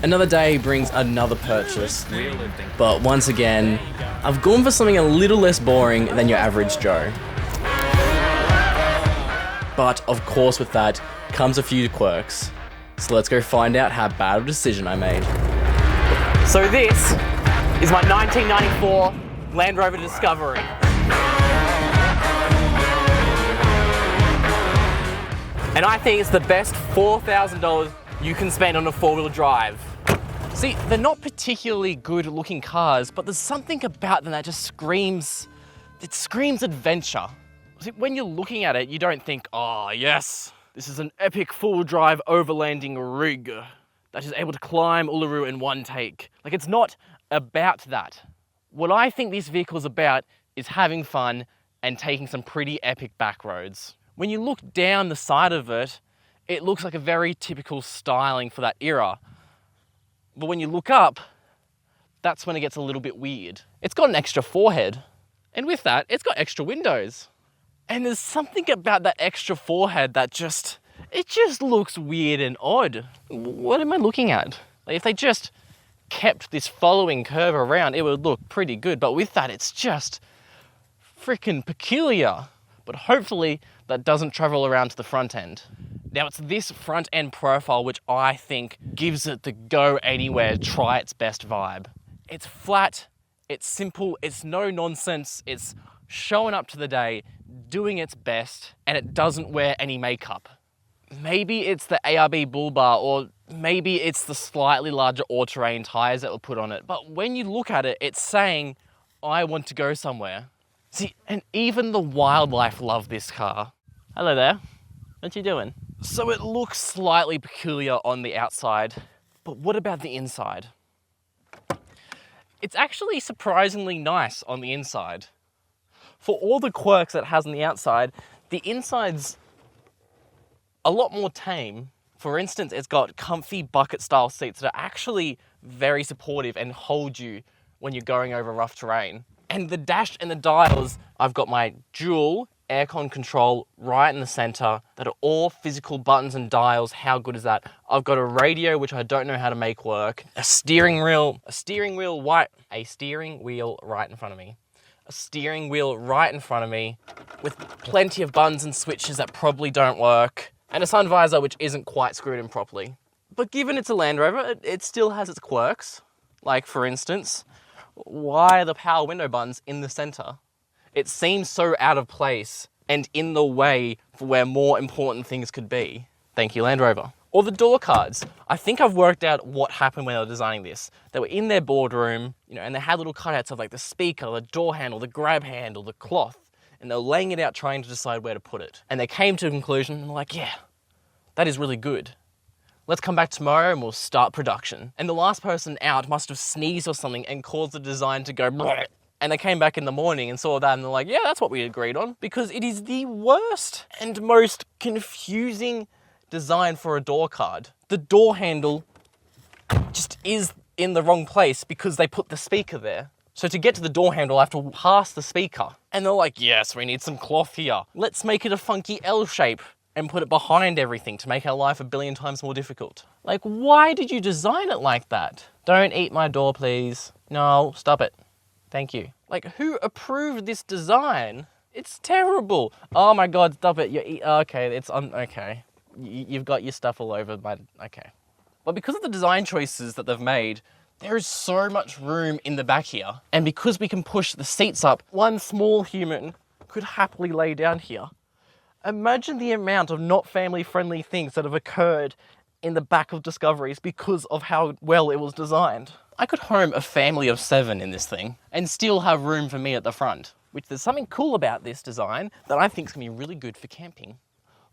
Another day brings another purchase, but once again, I've gone for something a little less boring than your average Joe. But of course with that comes a few quirks. So let's go find out how bad of a decision I made. So this is my 1994 Landrover Discovery. And I think it's the best $4,000 you can spend on a four-wheel drive. See, they're not particularly good looking cars, but there's something about them that just screams adventure. See, when you're looking at it, you don't think, oh yes, this is an epic full drive overlanding rig that is able to climb Uluru in one take. Like, it's not about that. What I think this vehicle is about is having fun and taking some pretty epic back roads. When you look down the side of it, it looks like a very typical styling for that era. But when you look up, that's when it gets a little bit weird. It's got an extra forehead, and with that, it's got extra windows. And there's something about that extra forehead that just looks weird and odd. What am I looking at? Like, if they just kept this following curve around, it would look pretty good. But with that, it's just freaking peculiar. But hopefully that doesn't travel around to the front end. Now, it's this front end profile which I think gives it the go anywhere, try its best vibe. It's flat, it's simple, it's no nonsense, it's showing up to the day, doing its best, and it doesn't wear any makeup. Maybe it's the ARB bull bar, or maybe it's the slightly larger all-terrain tires that were put on it. But when you look at it, it's saying, I want to go somewhere. See, and even the wildlife love this car. Hello there, what you doing? So it looks slightly peculiar on the outside, but what about the inside? It's actually surprisingly nice on the inside. For all the quirks that it has on the outside, the inside's a lot more tame. For instance, it's got comfy bucket style seats that are actually very supportive and hold you when you're going over rough terrain. And the dash and the dials, I've got my dual aircon control right in the center that are all physical buttons and dials. How good is that? I've got a radio, which I don't know how to make work, a steering wheel right in front of me. A steering wheel right in front of me with plenty of buttons and switches that probably don't work, and a sun visor which isn't quite screwed in properly. But given it's a Land Rover, it still has its quirks. Like, for instance, why are the power window buttons in the center? It seems so out of place and in the way for where more important things could be. Thank you, Land Rover. Or the door cards. I think I've worked out what happened when they were designing this. They were in their boardroom, and they had little cutouts of like the speaker, the door handle, the grab handle, the cloth, and they were laying it out trying to decide where to put it. And they came to a conclusion and were like, yeah, that is really good. Let's come back tomorrow and we'll start production. And the last person out must have sneezed or something and caused the design to go bleh. And they came back in the morning and saw that and they're like, yeah, that's what we agreed on, because it is the worst and most confusing design for a door card. The door handle just is in the wrong place because they put the speaker there. So to get to the door handle, I have to pass the speaker. And they're like, yes, we need some cloth here. Let's make it a funky L shape and put it behind everything to make our life a billion times more difficult. Like, why did you design it like that? Don't eat my door, please. No, stop it. Thank you. Like, who approved this design? It's terrible. Oh my God, stop it. Okay, okay. You've got your stuff all over my, okay. But because of the design choices that they've made, there is so much room in the back here. And because we can push the seats up, one small human could happily lay down here. Imagine the amount of not family-friendly things that have occurred in the back of Discoveries because of how well it was designed. I could home a family of 7 in this thing and still have room for me at the front, which there's something cool about this design that I think is going to be really good for camping.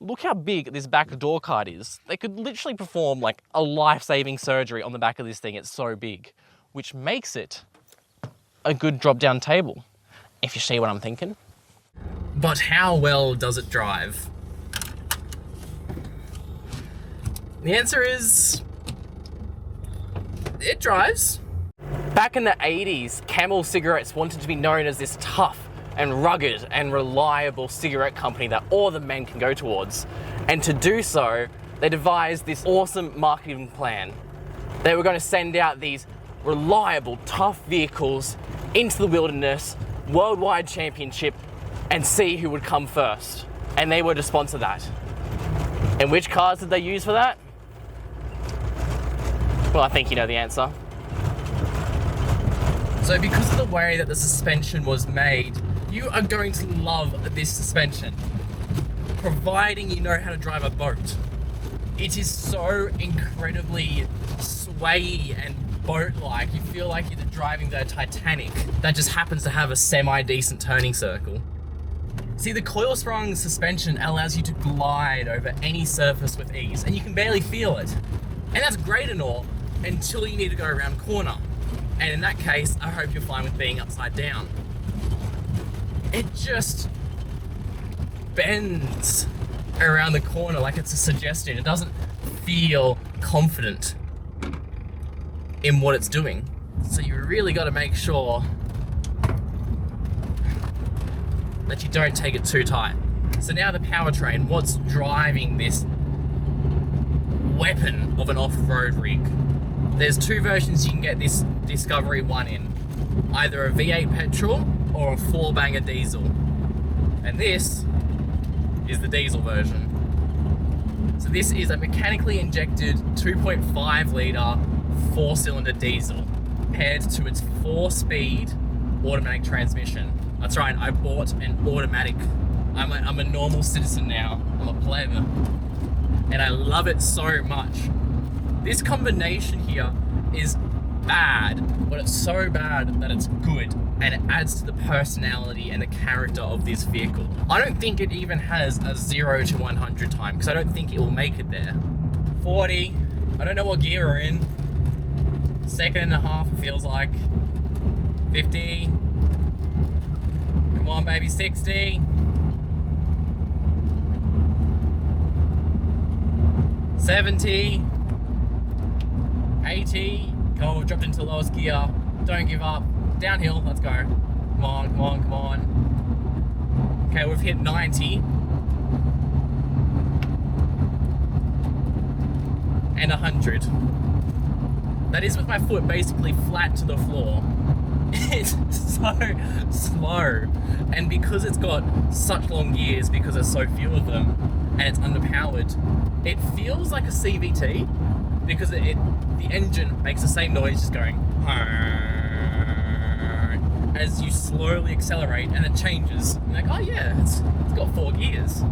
Look how big this back door card is. They could literally perform like a life-saving surgery on the back of this thing. It's so big, which makes it a good drop-down table, if you see what I'm thinking. But how well does it drive? The answer is, it drives. Back in the 80s, Camel cigarettes wanted to be known as this tough and rugged and reliable cigarette company that all the men can go towards. And to do so, they devised this awesome marketing plan. They were going to send out these reliable, tough vehicles into the wilderness, worldwide championship, and see who would come first. And they were to sponsor that. And which cars did they use for that? Well, I think you know the answer. So because of the way that the suspension was made, you are going to love this suspension, providing you know how to drive a boat. It is so incredibly swayy and boat-like. You feel like you're driving the Titanic that just happens to have a semi-decent turning circle. See, the coil-sprung suspension allows you to glide over any surface with ease, and you can barely feel it. And that's great and all, until you need to go around a corner. And in that case, I hope you're fine with being upside down. It just bends around the corner like it's a suggestion. It doesn't feel confident in what it's doing. So you really got to make sure that you don't take it too tight. So now the powertrain, what's driving this weapon of an off-road rig? There's two versions you can get this Discovery 1 in. Either a V8 petrol or a 4-banger diesel. And this is the diesel version. So this is a mechanically injected 2.5 litre 4-cylinder diesel paired to its 4-speed automatic transmission. That's right, I bought an automatic. I'm a normal citizen now. I'm a pleb. And I love it so much. This combination here is bad, but it's so bad that it's good, and it adds to the personality and the character of this vehicle. I don't think it even has a 0 to 100 time, because I don't think it will make it there. 40, I don't know what gear we're in. Second and a half, it feels like. 50. Come on, baby, 60. 70. 80. Come on, we've dropped into the lowest gear. Don't give up. Downhill, let's go. Come on, come on, come on. Okay, we've hit 90. And 100. That is with my foot basically flat to the floor. It's so slow. And because it's got such long gears, because there's so few of them, and it's underpowered, it feels like a CVT, because the engine makes the same noise, just going as you slowly accelerate, and it changes. You're like, oh yeah, it's got 4 gears.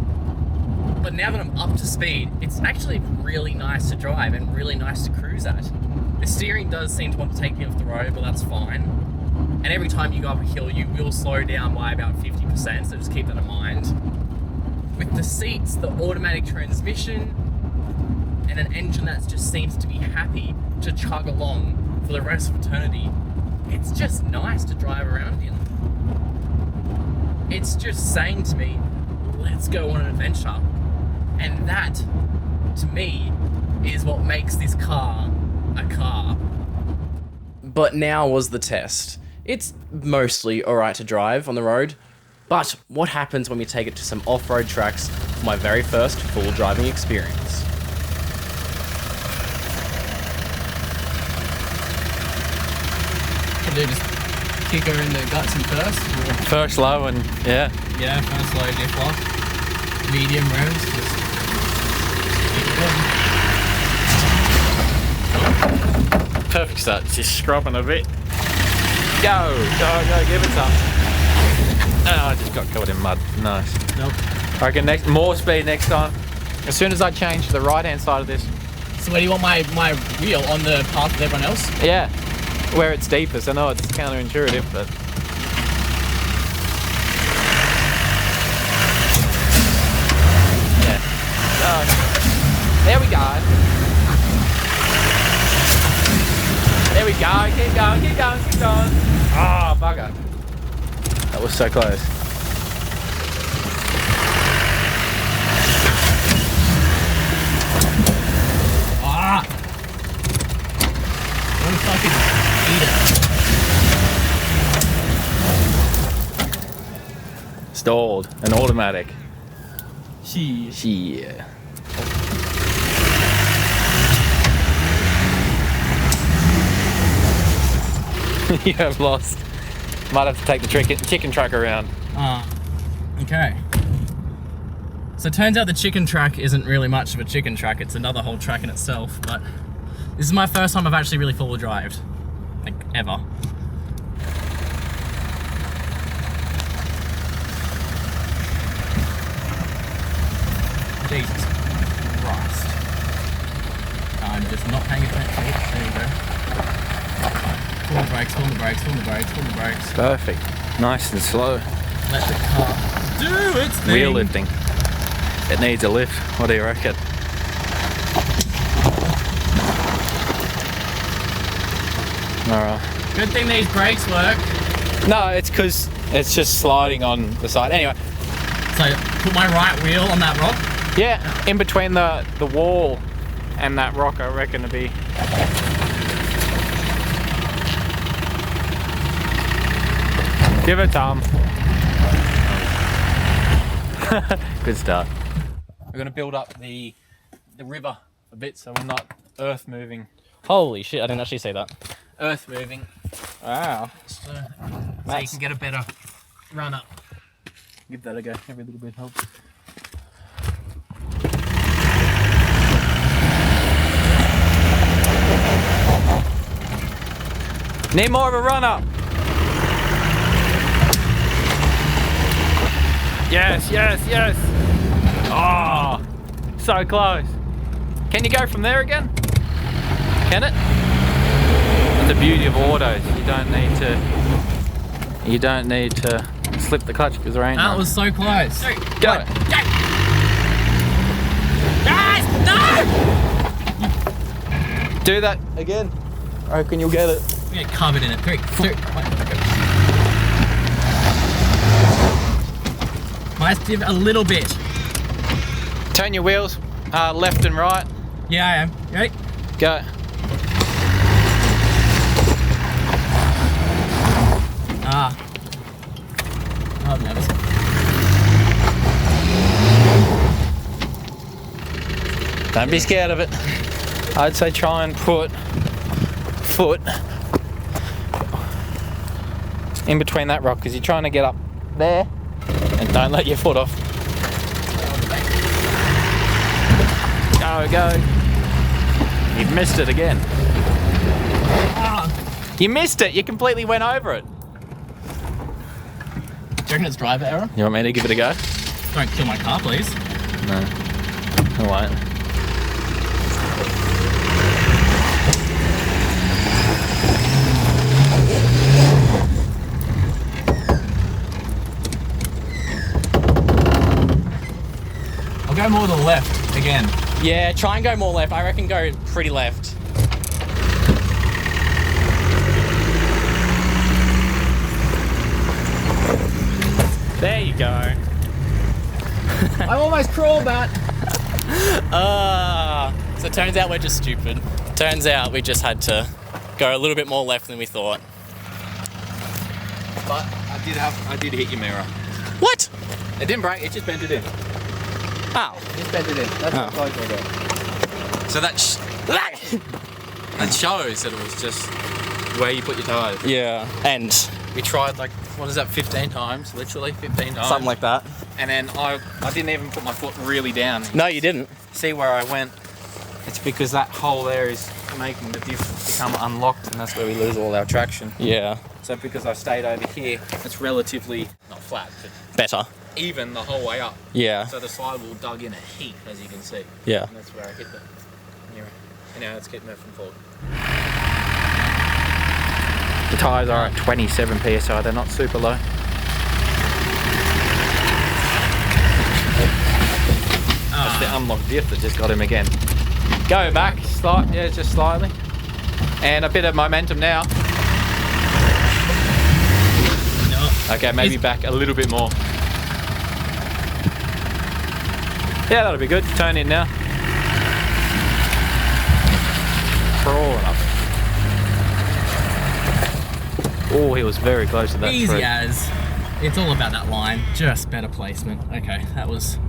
But now that I'm up to speed, it's actually really nice to drive and really nice to cruise at. The steering does seem to want to take me off the road, but that's fine. And every time you go up a hill, you will slow down by about 50%, so just keep that in mind. With the seats, the automatic transmission, and an engine that just seems to be happy to chug along for the rest of eternity, it's just nice to drive around in. It's just saying to me, let's go on an adventure. And that, to me, is what makes this car a car. But now was the test. It's mostly alright to drive on the road, but what happens when we take it to some off-road tracks for my very first full driving experience? Can they just kick her in the guts in first? Or? First low and yeah. Yeah, first low, lift off. Medium revs, just keep it going. Perfect start, just scrubbing a bit. Go, give it some. Oh, I just got covered in mud. Nice. Nope. I reckon more speed next time. As soon as I change to the right-hand side of this. So where do you want my wheel? On the path with everyone else? Yeah, where it's deepest. I know it's counterintuitive, but... Yeah. There we go. There we go. Keep going, keep going, keep going. Ah, bugger. That was so close. Ah! Don't fucking eat it. Stalled. An automatic. Yeah. You have lost. Might have to take the chicken track around. Okay. So it turns out the chicken track isn't really much of a chicken track, it's another whole track in itself, but this is my first time I've actually really four-wheel drived. Like, ever. Jesus Christ. I'm just not paying attention. There you go. Pull the brakes, pull the brakes, pull the brakes, pull the brakes. Perfect. Nice and slow. Let the car do its thing. Wheel lifting. It needs a lift. What do you reckon? Alright. Good thing these brakes work. No, it's because it's just sliding on the side. Anyway. So, put my right wheel on that rock. Yeah, in between the wall and that rock, I reckon to be. Give it Tom. Good start. We're gonna build up the river a bit so we're not earth moving. Holy shit, I didn't actually say that. Earth moving. Wow. So you can get a better run up. Give that a go. Every little bit helps. Need more of a run up. Yes, yes, yes. Oh, so close. Can you go from there again? Can it? That's the beauty of autos. You don't need to slip the clutch because there ain't That none. was so close. Go. Guys, no! Do that again. I reckon you'll get it. We get covered in it. 3, 2, 1. Might give a little bit. Turn your wheels left and right. Yeah, I am. You ready? Go. I'm nervous. Don't be scared of it. I'd say try and put foot in between that rock because you're trying to get up there and don't let your foot off. Go, go. You've missed it again. You missed it. You completely went over it. Do you reckon it's driver error? You want me to give it a go? Don't kill my car, please. No. I won't. I'll go more to the left again. Yeah, try and go more left. I reckon go pretty left. There you go. I almost crawled that. So it turns out we're just stupid. Turns out we just had to go a little bit more left than we thought. But I did hit your mirror. What? It didn't break, it just bent it in. Oh. Just bent it in. That's what close I got. So that shows that it was just where you put your tyres. Yeah. And We tried like, what is that, 15 times? Literally 15 times. something like that. And then I didn't even put my foot really down. No, you didn't. See where I went? It's because that hole there is making the diff become unlocked and that's where we lose all our traction. Yeah. So because I stayed over here, it's relatively, not flat, but Better. even the whole way up. Yeah. So the sidewall dug in a heap, as you can see. Yeah. And that's where I hit the mirror. And now let's keep moving forward. The tyres are at 27 psi, they're not super low. That's the unlocked diff that just got him again. Go back, yeah, just slightly. And a bit of momentum now. No. Okay, maybe back a little bit more. Yeah, that'll be good. Turn in now. Crawling up. Oh, he was very close to that Easy tree. as. It's all about that line. Just better placement. Okay, that was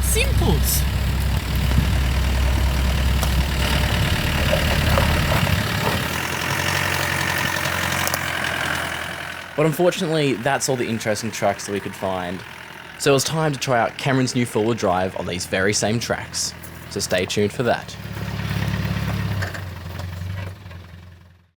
simples. But unfortunately, that's all the interesting tracks that we could find. So it was time to try out Cameron's new four-wheel drive on these very same tracks. So stay tuned for that.